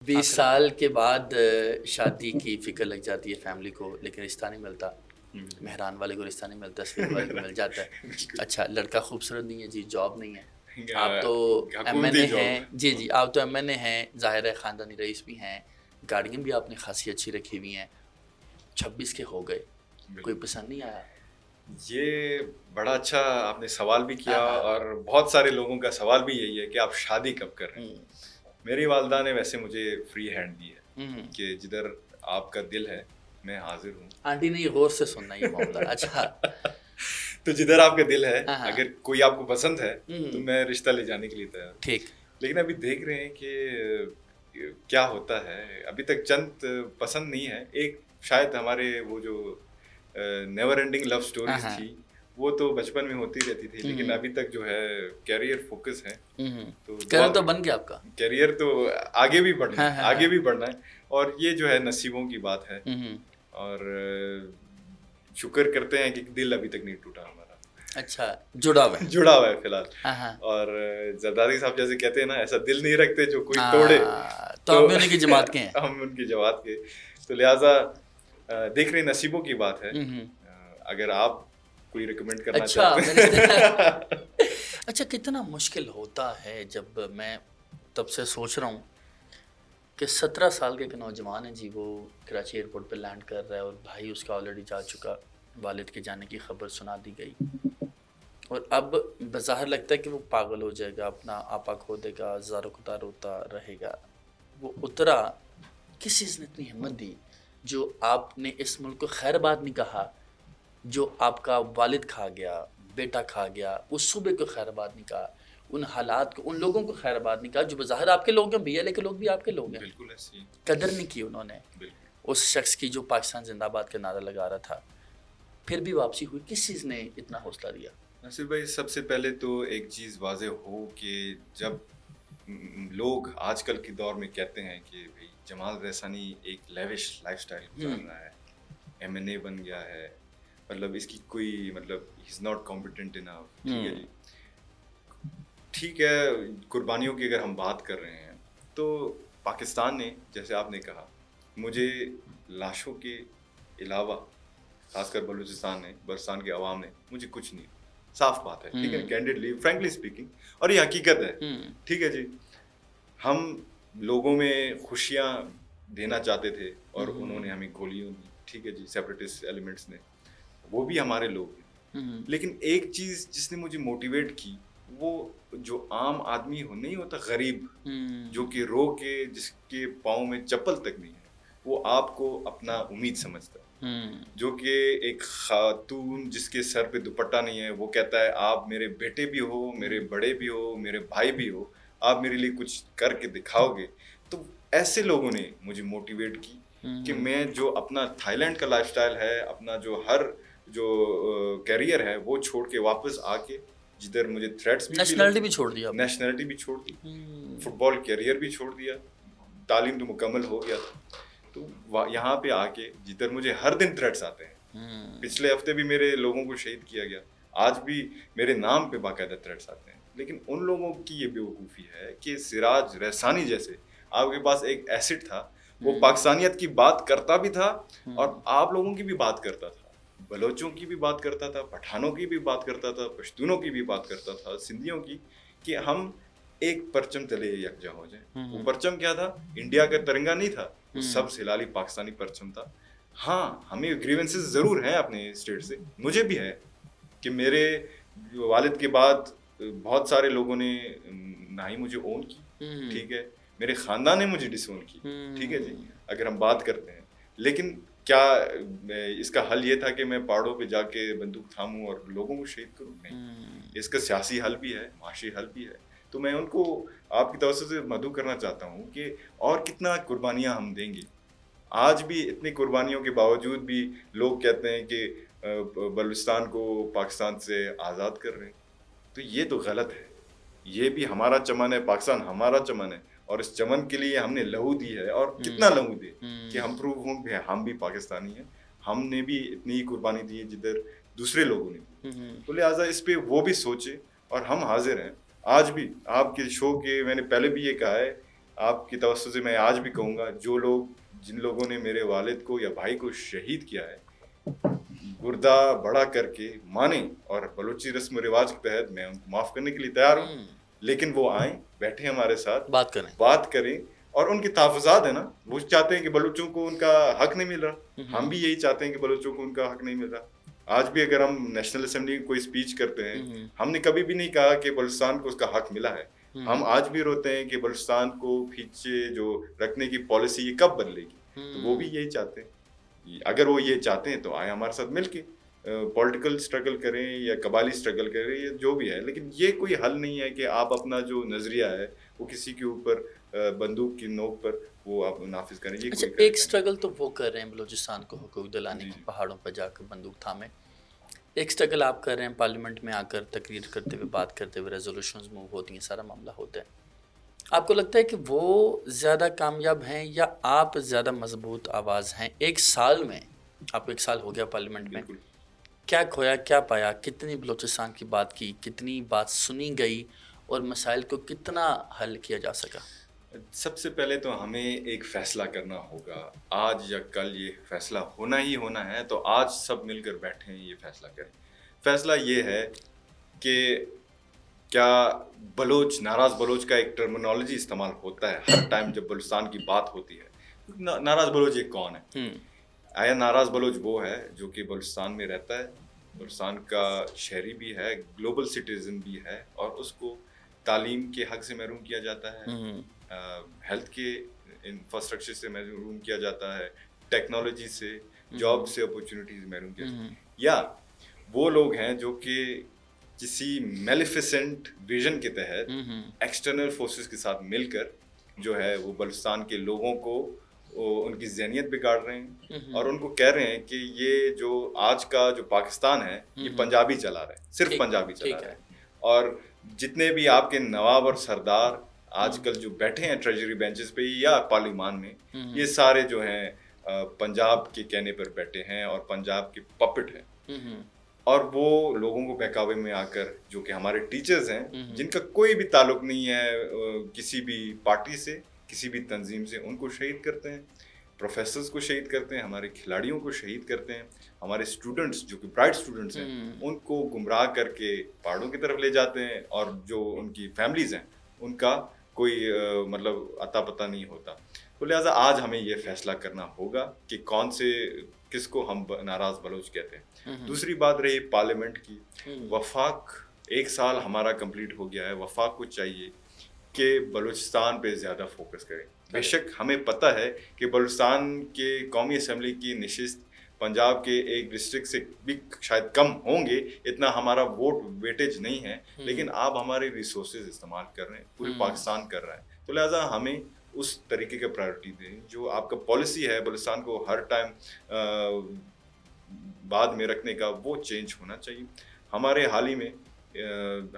20 आखिर साल के बाद शादी की फ़िक्र लग जाती है फैमिली को, लेकिन रिश्ता नहीं मिलता। मेहरान वाले को रिश्ता नहीं मिलता, तस्वीर वाले को मिल जाता है। बिल्कुल। अच्छा, लड़का खूबसूरत नहीं है जी, जॉब नहीं है। आप तो हुकूमती एमएनए जॉब। हैं जी, जी, आप तो एमएनए हैं, ज़ाहिर है ख़ानदानी रईस भी हैं, गाड़ियाँ भी आपने खासी अच्छी रखी हुई हैं। 26 के हो गए, कोई बिल्कुल। पसंद नहीं आया? ये बड़ा अच्छा आपने सवाल भी किया हाँ, हाँ। और बहुत सारे लोगों का सवाल भी यही है कि आप शादी कब कर रहे हैं। हुँ, मेरी वालदा ने वैसे मुझे फ्री हैंड दी है हुँ। कि जिधर आपका दिल है मैं हाजिर हूँ। आंटी ने ये गौर से सुनना ये मामला। अच्छा। तो जिधर आपका दिल है, हाँ, हाँ। अगर कोई आपको पसंद है तो हुँ, मैं रिश्ता ले जाने के लिए तैयार हूँ। ठीक। लेकिन अभी देख रहे हैं कि क्या होता है। अभी तक चंद पसंद नहीं है। एक शायद हमारे वो जो नेवर एंडिंग लव हाँ, स्टोरीज हाँ। थी वो तो बचपन में होती रहती थी, लेकिन हुँ, अभी तक जो है कैरियर फोकस है। हुँ। तो करियर तो बन गया आपका। कैरियर तो आगे भी बढ़ना हाँ, है, हाँ, आगे हाँ। भी बढ़ना है और ये जो है नसीबों की बात है। हुँ, हुँ। और शुक्र करते हैं कि दिल अभी तक नहीं टूटा हमारा। अच्छा, जुड़ा हुआ है। जुड़ा हुआ है फिलहाल। हाँ, हाँ। और जरदारी साहब जैसे कहते हैं ना, ऐसा दिल नहीं रखते जो कोई तोड़े। तो तो आप भी उन्हीं की जमात के हैं। हम उनकी जमात के, तो लिहाजा देख रहे हैं नसीबों की बात है। हुँ, हुँ। अगर आप कोई रिकमेंड करना अच्छा, चाहते हैं। अच्छा, कितना मुश्किल होता है जब मैं तब से सोच रहा हूँ कि 17 साल के एक नौजवान है जी, वो कराची एयरपोर्ट पे लैंड कर रहा है और भाई उसका ऑलरेडी जा चुका, वालिद के जाने की खबर सुना दी गई और अब बज़ाहिर लगता है कि वो पागल हो जाएगा, अपना आपा खो देगा, ज़ारो-खुदा रोता रहेगा। वो उतरा, किस चीज़ ने इतनी हिम्मत दी, जो आपने इस मुल्क को खैरबाद नहीं कहा, जो आपका वालिद खा गया, बेटा खा गया, उस सूबे को खैरबाद नहीं कहा, उन हालात को, उन लोगों को खैरबाद नहीं कहा जो बज़ाहिर आपके लोग हैं भैया, लेकिन लोग भी आपके लोग हैं। बिल्कुल ऐसी है। कदर नहीं की उन्होंने बिल्कुल। उस शख्स की जो पाकिस्तान जिंदाबाद का नारा लगा रहा था। फिर भी वापसी हुई, किस चीज़ ने इतना हौसला दिया? नसीर भाई, सबसे पहले तो एक चीज़ वाज़े हो कि जब लोग आजकल के दौर में कहते हैं कि भाई जमाल रहसानी एक लेविश लाइफस्टाइल गुजार रहा है, एमएनए बन गया है, मतलब इसकी कोई मतलब he is not competent enough. ठीक है जी, ठीक है। कुर्बानियों की अगर हम बात कर रहे हैं तो पाकिस्तान ने, जैसे आपने कहा, मुझे लाशों के अलावा, खासकर बलूचिस्तान ने, बलूचिस्तान के अवाम ने मुझे कुछ नहीं, साफ बात है। ठीक है, कैंडिडली फ्रैंकली स्पीकिंग, और ये हकीकत है। ठीक है जी, हम लोगों में खुशियाँ देना चाहते थे और उन्होंने हमें गोलियों दी। ठीक है जी, सेपरेटिस्ट एलिमेंट्स ने, वो भी हमारे लोग हैं। लेकिन एक चीज़ जिसने मुझे मोटिवेट की, वो जो आम आदमी हो नहीं होता, गरीब, जो कि रो के, जिसके पाँव में चप्पल तक नहीं है, वो आपको अपना उम्मीद समझता है। जो कि एक खातून जिसके सर पे दुपट्टा नहीं है, वो कहता है आप मेरे बेटे भी हो, मेरे बड़े भी हो, मेरे भाई भी हो, आप मेरे लिए कुछ करके दिखाओगे। तो ऐसे लोगों ने मुझे मोटिवेट की कि मैं जो अपना थाईलैंड का लाइफस्टाइल है, अपना जो हर जो कैरियर है, वो छोड़ के वापस आके, जिधर मुझे थ्रेट्स भी नेशनलिटी भी छोड़ दिया आपने। नेशनलिटी भी छोड़ दी, फुटबॉल कैरियर भी छोड़ दिया, तालीम तो मुकम्मल हो गया था, तो यहाँ पे आके जिधर मुझे हर दिन थ्रेट्स आते हैं। पिछले हफ्ते भी मेरे लोगों को शहीद किया गया, आज भी मेरे नाम पे बाकायदा थ्रेट्स आते हैं। लेकिन उन लोगों की ये बेवकूफ़ी है कि सिराज रहसानी जैसे आपके पास एक एसिड था, वो पाकिस्तानियत की बात करता भी था और आप लोगों की भी बात करता था, बलोचों की भी बात करता था, पठानों की भी बात करता था, पश्तूनों की भी बात करता था, सिंधियों की, कि हम एक परचम तले यकजा हो जाए। वो परचम क्या था? इंडिया का तिरंगा नहीं था, वो सब हिलाली पाकिस्तानी परचम था। हाँ, हमें ग्रीवेंसेस ज़रूर हैं अपने स्टेट से, मुझे भी है कि मेरे वालिद के बाद बहुत सारे लोगों ने ना ही मुझे ओन की। ठीक है, मेरे ख़ानदान ने मुझे डिसोन की। ठीक है जी, अगर हम बात करते हैं, लेकिन क्या इसका हल ये था कि मैं पहाड़ों पे जाके बंदूक थामूं और लोगों को शहीद करूं? नहीं, इसका सियासी हल भी है, माशी हल भी है। तो मैं उनको आपकी तवज्जो से मदऊ करना चाहता हूँ कि और कितना कुर्बानियाँ हम देंगे। आज भी इतनी कुर्बानियों के बावजूद भी लोग कहते हैं कि बलूचिस्तान को पाकिस्तान से आज़ाद कर रहे हैं, तो ये तो गलत है। ये भी हमारा चमन है, पाकिस्तान हमारा चमन है, और इस चमन के लिए हमने लहू दी है, और कितना लहू दे कि हम प्रूव हों कि हम भी पाकिस्तानी हैं। हमने भी इतनी ही कुर्बानी दी है जिधर दूसरे लोगों ने दी। तो लिहाजा इस पे वो भी सोचे, और हम हाजिर हैं आज भी। आपके शो के मैंने पहले भी ये कहा है, आपकी तवज्जो से मैं आज भी कहूँगा, जिन लोगों ने मेरे वालिद को या भाई को शहीद किया है, गुर्दा बड़ा करके माने, और बलूची रस्म रिवाज के तहत मैं उनको माफ़ करने के लिए तैयार हूँ, लेकिन वो आए, बैठे हमारे साथ, बात करें, और उनके तहफ़्फ़ुज़ात है ना, वो चाहते हैं कि बलूचों को उनका हक नहीं मिल रहा, हम भी यही चाहते हैं कि बलूचों को उनका हक नहीं मिल रहा। आज भी अगर हम नेशनल असेंबली में कोई स्पीच करते हैं, हमने कभी भी नहीं कहा कि बलूचिस्तान को उसका हक मिला है। हम आज भी रोते हैं कि बलूचिस्तान को पीछे जो रखने की पॉलिसी ये कब बदलेगी, तो वो भी यही चाहते हैं। अगर वो ये चाहते हैं तो आए हमारे साथ मिलके पॉलिटिकल स्ट्रगल करें या कबाली स्ट्रगल करें, या जो भी है, लेकिन ये कोई हल नहीं है कि आप अपना जो नज़रिया है वो किसी के ऊपर बंदूक की नोक पर वो आप नाफिज करें। ये अच्छा, कोई एक स्ट्रगल तो वो कर रहे हैं बलूचिस्तान को हुकूक दिलाने की, पहाड़ों पर जाकर बंदूक थामे। एक स्ट्रगल आप कर रहे हैं पार्लियामेंट में आकर तकरीर करते हुए, बात करते हुए, रेजोल्यूशंस मूव होती हैं, सारा मामला होता है। आपको लगता है कि वो ज़्यादा कामयाब हैं या आप ज़्यादा मजबूत आवाज़ हैं? एक साल में, आपको 1 साल हो गया पार्लियामेंट में, क्या खोया, क्या पाया, कितनी बलूचिस्तान की बात की, कितनी बात सुनी गई और मसाइल को कितना हल किया जा सका? सबसे पहले तो हमें एक फ़ैसला करना होगा, आज या कल ये फ़ैसला होना ही होना है, तो आज सब मिलकर बैठें, ये फ़ैसला करें। फ़ैसला ये है कि क्या नाराज़ बलोच का एक टर्मिनोलॉजी इस्तेमाल होता है हर टाइम जब बलूचिस्तान की बात होती है। नाराज़ बलोच ये कौन है? आया नाराज़ बलोच वो है जो कि बलूचिस्तान में रहता है, बलूचिस्तान का शहरी भी है, ग्लोबल सिटीज़न भी है, और उसको तालीम के हक से महरूम किया जाता है, हेल्थ के इंफ्रास्ट्रक्चर से महरूम किया जाता है, टेक्नोलॉजी से, जॉब से अपॉर्चुनिटीज़ महरूम किया जाता है। या वो लोग हैं जो कि किसी मेलिफिसेंट विजन के तहत एक्सटर्नल फोर्सेस के साथ मिलकर जो है वो बलूचिस्तान के लोगों को उनकी ज़हनियत बिगाड़ रहे हैं, और उनको कह रहे हैं कि ये जो आज का जो पाकिस्तान है ये पंजाबी चला रहा है, सिर्फ पंजाबी चला रहा है। और जितने भी आपके नवाब और सरदार आजकल जो बैठे हैं ट्रेजरी बेंचेस पे या पार्लियामान में, ये सारे जो हैं पंजाब के कहने पर बैठे हैं और पंजाब के पपेट हैं, और वो लोगों को बहकावे में आकर, जो कि हमारे टीचर्स हैं जिनका कोई भी ताल्लुक नहीं है किसी भी पार्टी से, किसी भी तंजीम से, उनको शहीद करते हैं, प्रोफेसर्स को शहीद करते हैं, हमारे खिलाड़ियों को शहीद करते हैं, हमारे स्टूडेंट्स जो कि ब्राइट स्टूडेंट्स हैं उनको गुमराह करके पहाड़ों की तरफ ले जाते हैं, और जो उनकी फैमिलीज़ हैं उनका कोई मतलब अता पता नहीं होता। तो लिहाजा आज हमें ये फैसला करना होगा कि किसको हम नाराज़ बलोच कहते हैं। दूसरी बात रही पार्लियामेंट की, वफाक 1 साल हमारा कंप्लीट हो गया है, वफाक को चाहिए कि बलूचिस्तान पे ज़्यादा फोकस करें। बेशक हमें पता है कि बलूचिस्तान के कौमी असम्बली की नशिस्त पंजाब के एक डिस्ट्रिक्ट से भी शायद कम होंगे, इतना हमारा वोट वेटेज नहीं है, लेकिन आप हमारे रिसोर्सेज इस्तेमाल कर रहे हैं, पूरे पाकिस्तान कर रहा है, तो लिहाजा हमें उस तरीके का प्रायोरिटी दें। जो आपका पॉलिसी है बलूचिस्तान को हर टाइम बाद में रखने का, वो चेंज होना चाहिए। हमारे हाल ही में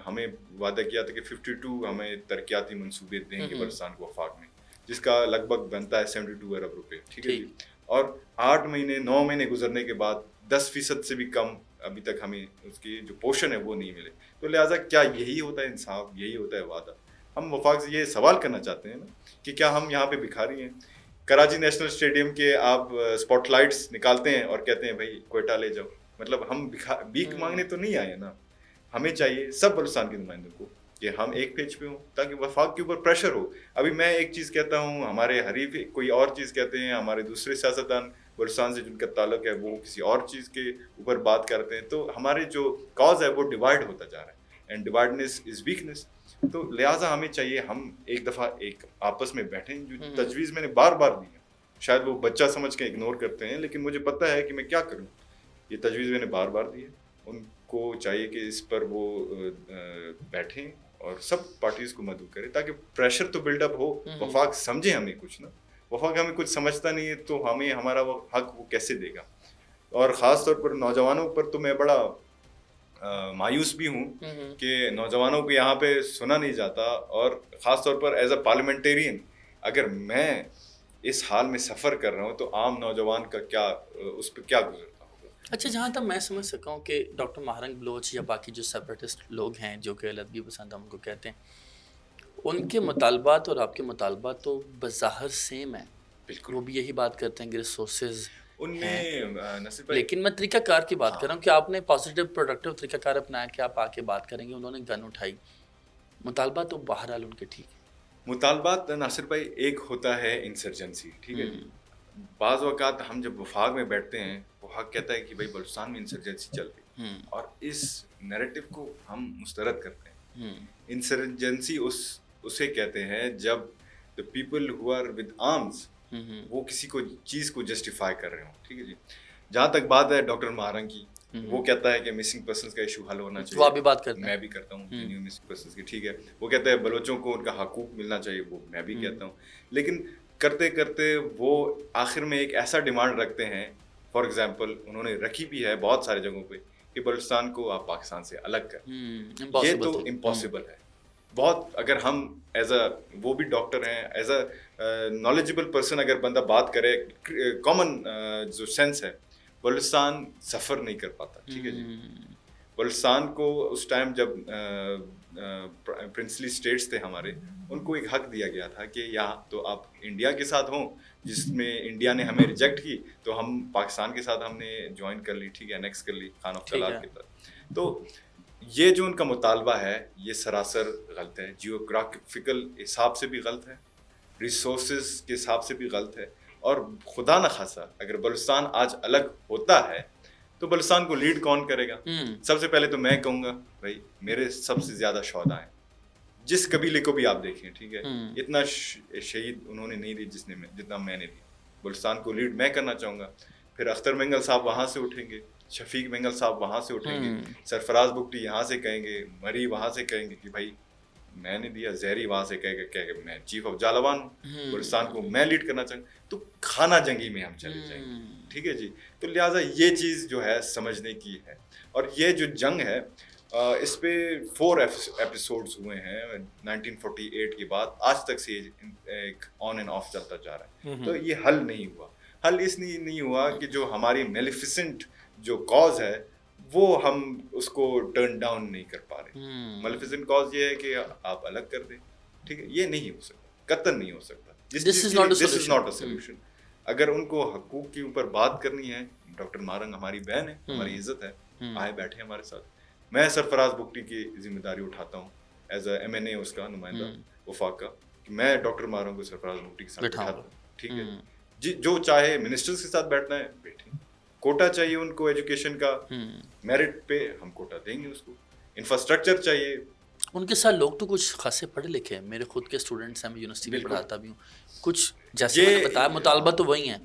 हमें वादा किया था कि 52 हमें तरक्याती मंसूबे देंगे बलूचिस्तान को वफाक में, जिसका लगभग बनता है 72 अरब रुपए, ठीक है जी। और 8 महीने 9 महीने गुजरने के बाद 10% से भी कम अभी तक हमें उसकी जो पोर्शन है वो नहीं मिले। तो लिहाजा क्या यही होता है इंसाफ, यही होता है वादा? हम वफाक से ये सवाल करना चाहते हैं ना कि क्या हम यहाँ पे भिखारी हैं? कराची नेशनल स्टेडियम के आप स्पॉटलाइट्स निकालते हैं और कहते हैं भाई क्वेटा ले जाओ, मतलब हम भीख मांगने तो नहीं आए ना। हमें चाहिए सब बलूचिस्तान के नुमाइंदों को कि हम एक पेज पे हों, ताकि वफाक के ऊपर प्रेशर हो। अभी मैं एक चीज़ कहता हूँ, हमारे हरीफ कोई और चीज़ कहते हैं, हमारे दूसरे सियासतदान बलूचिस्तान से जिनका ताल्लुक है वो किसी और चीज़ के ऊपर बात करते हैं, तो हमारे जो कॉज है वो डिवाइड होता जा रहा है, एंड डिवाइडनेस इज़ वीकनेस। तो लिहाजा हमें चाहिए हम एक दफ़ा एक आपस में बैठें। जो तजवीज़ मैंने बार बार दी है, शायद वो बच्चा समझ के इग्नोर करते हैं, लेकिन मुझे पता है कि मैं क्या करूँ। ये तजवीज़ मैंने बार बार दी है, उनको चाहिए कि इस पर वो बैठें और सब पार्टीज़ को मदद करें, ताकि प्रेशर तो बिल्डअप हो, वफाक समझे हमें कुछ ना। वफाक हमें कुछ समझता नहीं है, तो हमें हमारा वो हक वो कैसे देगा? और ख़ास तौर पर नौजवानों पर तो मैं बड़ा मायूस भी हूँ कि नौजवानों को यहाँ पे सुना नहीं जाता, और ख़ास तौर पर एज अ पार्लियामेंटेरियन अगर मैं इस हाल में सफ़र कर रहा हूँ तो आम नौजवान का क्या उस पर क्या गुजरता होगा। अच्छा, जहाँ तक मैं समझ सका हूँ कि डॉक्टर महारंग बलोच या बाकी जो सेपरेटिस्ट लोग हैं जो कि अलग भी पसंद हम उनको कहते हैं, उनके मुतालबात और आपके मुतालबात तो बज़ाहिर सेम है, बिल्कुल। वो भी यही बात करते हैं कि रिसोर्सेज उनमें हैं, नसीर भाई, लेकिन मैं तरीक़ाकार की बात कर रहा हाँ, हूँ कि आपने पॉजिटिव प्रोडक्टिव तरीक़ाकार अपनाया कि आप आके बात करेंगे, उन्होंने गन उठाई, मुतालबा तो बहरहाल उनके ठीक है। मुतालबात नासिर भाई, एक होता है इंसर्जेंसी, ठीक है जी। बाज़ औक़ात हम जब वफाक में बैठते हैं, वफाक कहता है कि भाई बलूचिस्तान में इंसर्जेंसी चल रही है, और इस नैरेटिव को हम मुस्तरद करते हैं। इंसर्जेंसी उसे कहते हैं जब the people who are with arms वो किसी को चीज़ को जस्टिफाई कर रहे हो, ठीक है जी। जहाँ तक बात है डॉक्टर मारंग की, वो कहता है कि मिसिंग पर्सन्स का इशू हल होना चाहिए, वो आप भी बात करते हैं। मैं भी करता हूँ जेन्युइन मिसिंग पर्सन्स की, ठीक है। वो कहता है बलोचों को उनका हकूक मिलना चाहिए, वो मैं भी कहता हूँ। लेकिन करते करते वो आखिर में एक ऐसा डिमांड रखते हैं, फॉर एग्जांपल उन्होंने रखी भी है बहुत सारे जगहों पे, कि बलूचिस्तान को आप पाकिस्तान से अलग कर। ये तो इम्पॉसिबल है बहुत। अगर हम एज अ, वो भी डॉक्टर हैं, एज अ नॉलेजेबल पर्सन अगर बंदा बात करे, कॉमन जो सेंस है, बलूचिस्तान सफ़र नहीं कर पाता, ठीक है जी। बलूचिस्तान को उस टाइम जब प्रिंसली स्टेट्स थे हमारे, उनको एक हक दिया गया था कि यहाँ तो आप इंडिया के साथ हों, जिसमें इंडिया ने हमें रिजेक्ट की, तो हम पाकिस्तान के साथ हमने ज्वाइन कर ली, ठीक है, एनेक्स कर ली खान ऑफ तलाल के तहत। तो ये जो उनका मुतालबा है, ये सरासर गलत है, जियोग्राफिकल हिसाब से भी गलत है, रिसोर्सेज के हिसाब से भी गलत है, और खुदा न खासा अगर बलूचिस्तान आज अलग होता है तो बलूचिस्तान को लीड कौन करेगा? सबसे पहले तो मैं कहूँगा भाई, मेरे सबसे ज़्यादा शोहदा हैं, जिस कबीले को भी आप देखें, ठीक है, इतना शहीद उन्होंने नहीं दी जितना मैंने दी। बलूचिस्तान को लीड मैं करना चाहूँगा। फिर अख्तर मेंगल साहब वहाँ से उठेंगे, शफीक मेंगल साहब वहाँ से उठेंगे, सरफराज बुगटी यहाँ से कहेंगे, मरी वहाँ से कहेंगे कि भाई मैंने दिया, जहरी वहाँ से कहेगा मैं चीफ ऑफ जालावान हूँ, बलूचिस्तान को मैं लीड करना चाहूँगा, तो खाना जंगी में हम चले जाएंगे, ठीक है जी। तो लिहाजा ये चीज़ जो है समझने की है, और ये जो जंग है इस पे 4 एपिसोड्स हुए हैं 1948 के बाद, आज तक से एक ऑन एंड ऑफ चलता जा रहा है। तो ये हल नहीं हुआ। हल इसलिए नहीं हुआ कि जो हमारी मेलिफिसेंट जो कॉज है, वो हम उसको टर्न डाउन नहीं कर पा रहे। मेलिफिसेंट कॉज ये है कि आप अलग कर दें, ठीक है, ये नहीं हो सकता, कतई नहीं हो सकता। This is not a solution. अगर उनको हकूक के ऊपर बात करनी है, डॉक्टर मारंग हमारी बहन है, हमारी इज्जत है, आए बैठे हमारे साथ। मैं सरफराज बुगटी की जिम्मेदारी उठाता हूँ एज अ MNA उसका नुमाइंदा वफाक का, कि मैं डॉक्टर मारंग को सरफराज बुगटी के साथ बैठाता हूँ, ठीक है जी। जो चाहे मिनिस्टर्स के साथ बैठना है बैठे, कोटा चाहिए उनको एजुकेशन का, मेरिट पे हम कोटा देंगे उसको। इंफ्रास्ट्रक्चर चाहिए, उनके साथ लोग तो कुछ खासे पढ़े लिखे हैं, मेरे खुद के स्टूडेंट्स हैं, मैं यूनिवर्सिटी में पढ़ाता भी हूँ, कुछ जैसे मैंने बताया मुतालबा तो वही है।